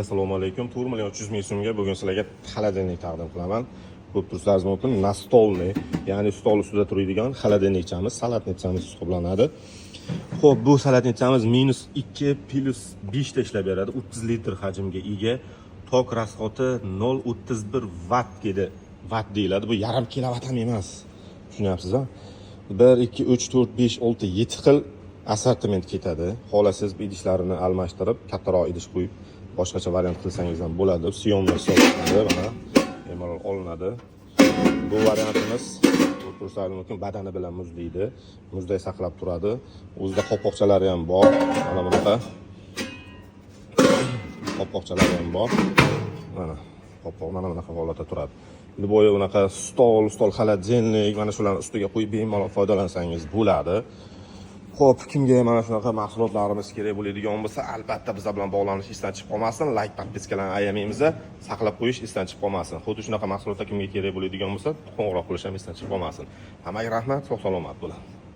Assalomu alaykum. 4 million 300 ming so'mga bugun sizlarga xolodilnik taqdim qilaman. Ko'p tursangiz mumkin. Nastolni, ya'ni stol ustida turadigan xolodilnikchamiz, salatnichamiz hisoblanadi. Xo'p, bu salatnichamiz -2 +5 ta ishlab beradi. 30 litr hajmga ega. Tok rasxoti 0.31 watt deyiladi. Bu yarim kilovat ham emas. Tushunyapsiz-a? 1 2 3 4 5 6 7 xil assortiment ketadi. Xohlasangiz idishlarini almashtirib, kattaroq idish qo'yib boshqacha variant qilsangiz ham bo'ladi. Syomniy hisoblanadi, mana bemalol olinadi. Bu variantimiz tursangiz mumkin, badani bilan muzlaydi. Muzday saqlab turadi. O'zida qopqoqchalari ham bor. Mana bunaqa qopqoqchalari ham bor. Mana qopqoq mana bunaqa holatda turadi. Endi bo'yi unaqa stol, xolodilnik, mana shularni ustiga qo'yib bemalol foydalansangiz bo'ladi. Xo'p, kimga mana shunaqa mahsulotlarimiz kerak bo'ladigan bo'lsa, albatta bizlar bilan bog'lanish esdan chiqib qolmasin. Like, podpiskalarni ayamaymiz, saqlab qo'yish esdan chiqib qolmasin. Xuddi shunaqa mahsulotlar kimga kerak bo'ladigan bo'lsa, qo'ng'iroq qilish ham esdan chiqib qolmasin. Hammaga rahmat, sog' salomat bo'ling.